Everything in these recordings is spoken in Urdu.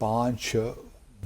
5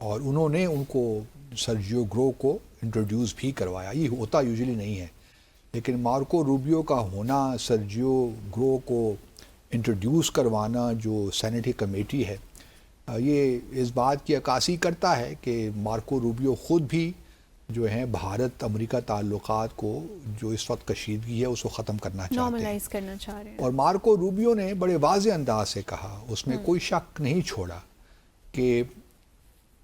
اور انہوں نے ان کو سرجیو گرو کو انٹروڈیوس بھی کروایا. یہ ہوتا یوزلی نہیں ہے, لیکن مارکو روبیو کا ہونا, سرجیو گرو کو انٹروڈیوس کروانا جو سینیٹری کمیٹی ہے, یہ اس بات کی عکاسی کرتا ہے کہ مارکو روبیو خود بھی جو ہیں بھارت امریکہ تعلقات کو جو اس وقت کشیدگی ہے اس کو ختم کرنا چاہتے ہیں, نارملائز کرنا چاہ رہے ہیں. اور مارکو روبیو نے بڑے واضح انداز سے کہا, اس میں کوئی شک نہیں چھوڑا کہ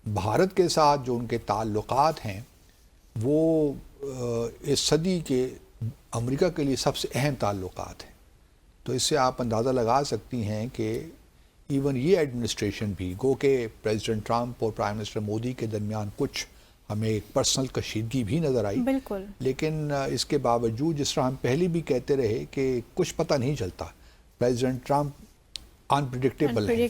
بھارت کے ساتھ جو ان کے تعلقات ہیں وہ اس صدی کے امریکہ کے لیے سب سے اہم تعلقات ہیں. تو اس سے آپ اندازہ لگا سکتی ہیں کہ ایون یہ ایڈمنسٹریشن بھی, گو کہ پریزیڈنٹ ٹرمپ اور پرائم منسٹر مودی کے درمیان کچھ ہمیں ایک پرسنل کشیدگی بھی نظر آئی, بالکل, لیکن اس کے باوجود جس طرح ہم پہلے بھی کہتے رہے کہ کچھ پتہ نہیں چلتا, پریزیڈنٹ ٹرمپ انپریڈکٹیبل ہے.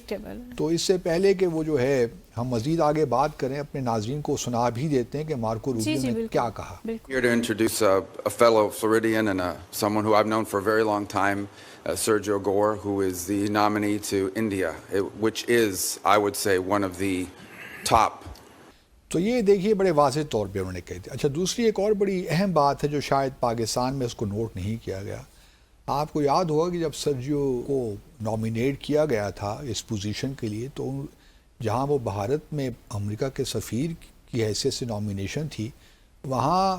تو اس سے پہلے کہ وہ جو ہے ہم مزید آگے بات کریں, اپنے ناظرین کو سنا بھی دیتے ہیں کہ مارکو روبیو نے کیا کہا. Here to introduce a fellow Floridian and someone who I've known for a very long time, Sergio Gore, who is the nominee to India, which is, I would say, one of the top. تو یہ دیکھیے بڑے واضح طور پہ انہوں نے کہہ دیا. اچھا, دوسری ایک اور بڑی اہم بات ہے جو شاید پاکستان میں اس کو نوٹ نہیں کیا گیا. آپ کو یاد ہوگا کہ جب سرجیو کو نامینیٹ کیا گیا تھا اس پوزیشن کے لیے, تو جہاں وہ بھارت میں امریکہ کے سفیر کی حیثیت سے نامینیشن تھی, وہاں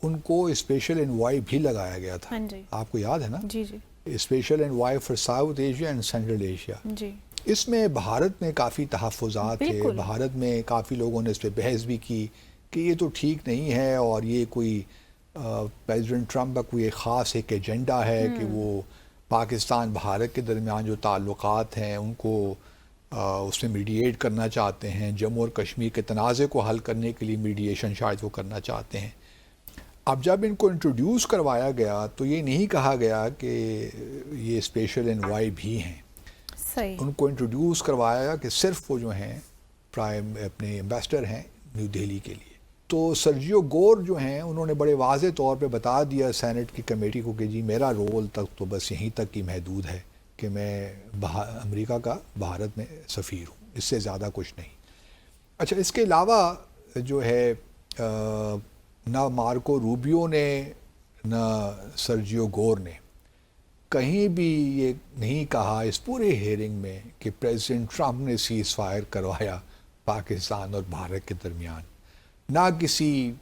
ان کو اسپیشل انوائے بھی لگایا گیا تھا. آپ کو یاد ہے نا؟ جی جی, special envoy for South Asia and Central Asia. جی, اس میں بھارت میں کافی تحفظات تھے, بھارت میں کافی لوگوں نے اس پہ بحث بھی کی کہ یہ تو ٹھیک نہیں ہے, اور یہ کوئی پریزیڈنٹ ٹرمپ کا کوئی خاص ایک ایجنڈا ہے کہ وہ پاکستان بھارت کے درمیان جو تعلقات ہیں ان کو اس میں میڈییٹ کرنا چاہتے ہیں, جموں اور کشمیر کے تنازع کو حل کرنے کے لیے میڈییشن شاید وہ کرنا چاہتے ہیں. اب جب ان کو انٹروڈیوس کروایا گیا تو یہ نہیں کہا گیا کہ یہ اسپیشل انوائے بھی ہیں. صحیح, ان کو انٹروڈیوس کروایا گیا کہ صرف وہ جو ہیں اپنے ایمبیسڈر ہیں نیو دہلی کے لیے. تو سرجیو گور جو ہیں انہوں نے بڑے واضح طور پہ بتا دیا سینٹ کی کمیٹی کو کہ جی میرا رول تک تو بس یہیں تک کی محدود ہے کہ میں امریکہ کا بھارت میں سفیر ہوں, اس سے زیادہ کچھ نہیں. اچھا, اس کے علاوہ جو ہے نہ مارکو روبیو نے نہ سرجیو گور نے کہیں بھی یہ نہیں کہا اس پورے ہیئرنگ میں کہ پریزیڈنٹ ٹرمپ نے سیز فائر کروایا پاکستان اور بھارت کے درمیان. نہ کسی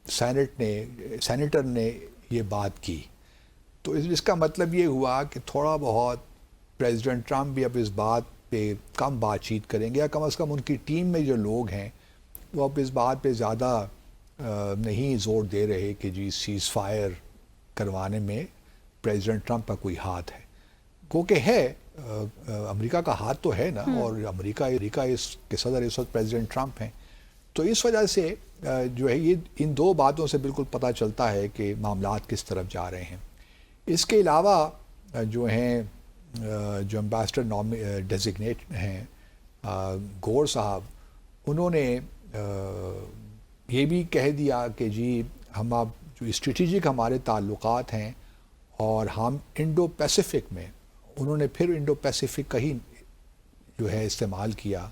سینیٹر نے یہ بات کی. تو اس کا مطلب یہ ہوا کہ تھوڑا بہت پریزیڈنٹ ٹرمپ بھی اب اس بات پہ کم بات چیت کریں گے, یا کم از کم ان کی ٹیم میں جو لوگ ہیں وہ اب اس بات پہ زیادہ نہیں زور دے رہے کہ جی سیز فائر کروانے میں پریزیڈنٹ ٹرمپ کا کوئی ہاتھ ہے. گو کہ ہے, امریکہ کا ہاتھ تو ہے نا, اور امریکہ اس کے صدر اس وقت پریزیڈنٹ ٹرمپ ہیں. تو اس وجہ سے جو ہے یہ ان دو باتوں سے بالکل پتہ چلتا ہے کہ معاملات کس طرف جا رہے ہیں. اس کے علاوہ جو ہیں جو امبیسڈر ڈیزگنیٹ ہیں گور صاحب, انہوں نے یہ بھی کہہ دیا کہ جی ہم اب جو اسٹریٹجک ہمارے تعلقات ہیں اور ہم انڈو پیسیفک میں, انہوں نے پھر انڈو پیسیفک کا ہی جو ہے استعمال کیا,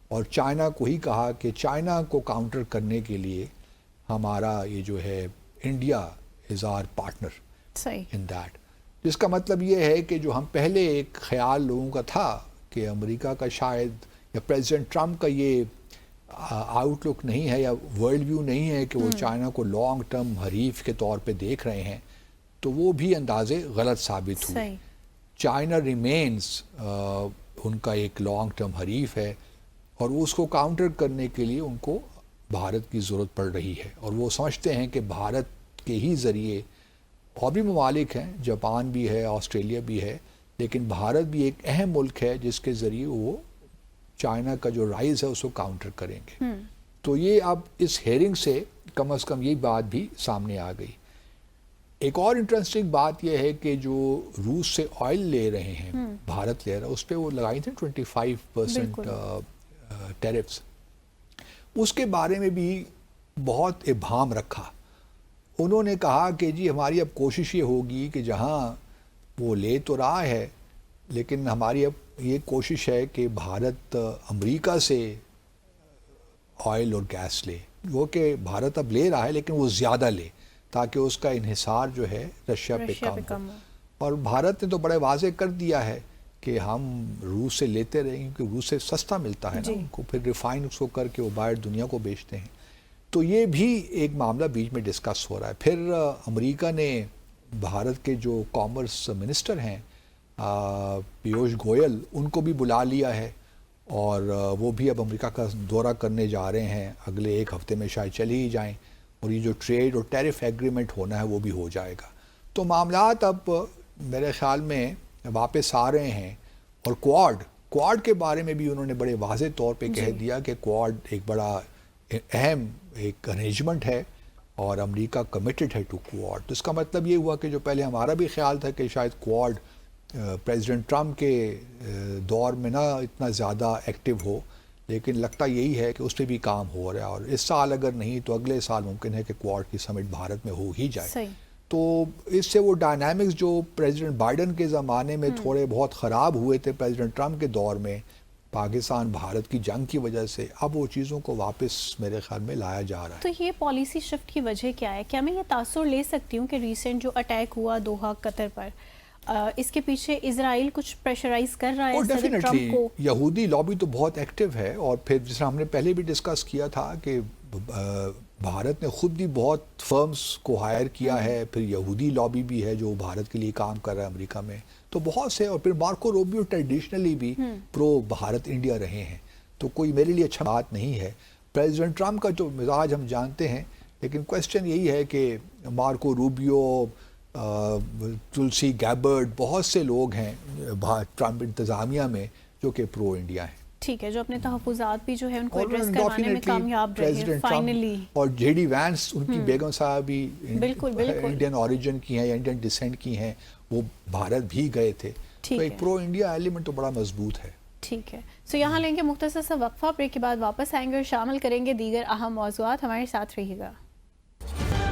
اور چائنا کو ہی کہا کہ چائنا کو کاؤنٹر کرنے کے لیے ہمارا یہ جو ہے India is our partner in that. جس کا مطلب یہ ہے کہ جو ہم پہلے ایک خیال لوگوں کا تھا کہ امریکہ کا شاید یا پریزیڈنٹ ٹرمپ کا یہ آؤٹ لک نہیں ہے یا ورلڈ ویو نہیں ہے کہ وہ چائنا کو لانگ ٹرم حریف کے طور پہ دیکھ رہے ہیں, تو وہ بھی اندازے غلط ثابت ہوئے. چائنا ریمینز ان کا ایک لانگ ٹرم حریف ہے, اور اس کو کاؤنٹر کرنے کے لیے ان کو بھارت کی ضرورت پڑ رہی ہے, اور وہ سمجھتے ہیں کہ بھارت کے ہی ذریعے, اور بھی ممالک ہیں, جاپان بھی ہے, آسٹریلیا بھی ہے, لیکن بھارت بھی ایک اہم ملک ہے جس کے ذریعے وہ چائنا کا جو رائز ہے اس کو کاؤنٹر کریں گے. تو یہ اب اس ہیئرنگ سے کم از کم یہ بات بھی سامنے آ گئی. ایک اور انٹرسٹنگ بات یہ ہے کہ جو روس سے آئل لے رہے ہیں, بھارت لے رہا ہے, اس پہ وہ لگائی تھیں 25% ٹیرفز. اس کے بارے میں بھی بہت ابہام رکھا. انہوں نے کہا کہ جی ہماری اب کوشش یہ ہوگی کہ جہاں وہ لے تو رہا ہے, لیکن ہماری اب یہ کوشش ہے کہ بھارت امریکہ سے آئل اور گیس لے، وہ کہ بھارت اب لے رہا ہے لیکن وہ زیادہ لے تاکہ اس کا انحصار جو ہے رشیا پہ کم ہو. اور بھارت نے تو بڑے واضح کر دیا ہے کہ ہم روس سے لیتے رہیں گے کیونکہ روس سے سستا ملتا ہے نا ان کو، پھر ریفائن اس کو کر کے وہ باہر دنیا کو بیچتے ہیں. تو یہ بھی ایک معاملہ بیچ میں ڈسکس ہو رہا ہے. پھر امریکہ نے بھارت کے جو کامرس منسٹر ہیں پیوش گوئل ان کو بھی بلا لیا ہے اور وہ بھی اب امریکہ کا دورہ کرنے جا رہے ہیں، اگلے ایک ہفتے میں شاید چلے ہی جائیں، اور یہ جو ٹریڈ اور ٹیرف ایگریمنٹ ہونا ہے وہ بھی ہو جائے گا. تو معاملات اب میرے خیال میں واپس آ رہے ہیں. اور کوارڈ کے بارے میں بھی انہوں نے بڑے واضح طور پہ کہہ دیا کہ کوارڈ ایک بڑا اہم ایک ارینجمنٹ ہے اور امریکہ کمیٹڈ ہے ٹو کوارڈ. تو اس کا مطلب یہ ہوا کہ جو پہلے ہمارا بھی خیال تھا کہ شاید کوارڈ پریزیڈنٹ ٹرمپ کے دور میں نہ اتنا زیادہ ایکٹیو ہو، لیکن لگتا یہی ہے کہ اس پہ بھی کام ہو رہا ہے، اور اس سال اگر نہیں تو اگلے سال ممکن ہے کہ کوارڈ کی سمٹ بھارت میں ہو ہی جائے. تو اس سے وہ ڈائنامکس جو پریزیڈنٹ بائیڈن کے زمانے میں تھوڑے بہت خراب ہوئے تھے پریزیڈنٹ ٹرمپ کے دور میں پاکستان بھارت کی جنگ کی وجہ سے، اب وہ چیزوں کو واپس میرے خیال میں لایا جا رہا ہے. تو یہ پالیسی شفٹ کی وجہ کیا ہے؟ کیا میں یہ تاثر لے سکتی ہوں کہ ریسنٹ جو اٹیک ہوا دوحہ قطر پر، اس کے پیچھے اسرائیل کچھ پریشرائز کر رہا ہے صدر ٹرمپ کو؟ یہودی لابی تو بہت ایکٹیو ہے، اور پھر جس طرح ہم نے پہلے بھی ڈسکس کیا تھا کہ بھارت نے خود بھی بہت فرمز کو ہائر کیا ہے، پھر یہودی لابی بھی ہے جو بھارت کے لیے کام کر رہا ہے امریکہ میں، تو بہت سے. اور پھر مارکو روبیو ٹریڈیشنلی بھی پرو بھارت انڈیا رہے ہیں، تو کوئی میرے لیے اچھا بات نہیں ہے. پریزیڈنٹ ٹرمپ کا جو مزاج ہم جانتے ہیں، لیکن کویسچن یہی ہے کہ مارکو روبیو، تلسی گیبرڈ، بہت سے لوگ ہیں ٹرمپ انتظامیہ میں جو کہ پرو انڈیا ہیں. ٹھیک ہے، جو اپنے تحفظات بھی جو ہے ان کو ایڈریس کروانے میں کامیاب رہے فائنلی. اور جے ڈی وینس ان کی بیگم صاحب بھی انڈین اوریجن کی ہیں یا انڈین ڈسینٹ کی ہیں، وہ بھارت بھی گئے تھے. تو ایک پرو انڈیا ایلیمنٹ تو بڑا مضبوط ہے. ٹھیک ہے، سو یہاں لیں گے مختصر سا وقفہ، بریک کے بعد واپس آئیں گے اور شامل کریں گے دیگر اہم موضوعات. ہمارے ساتھ رہیے گا.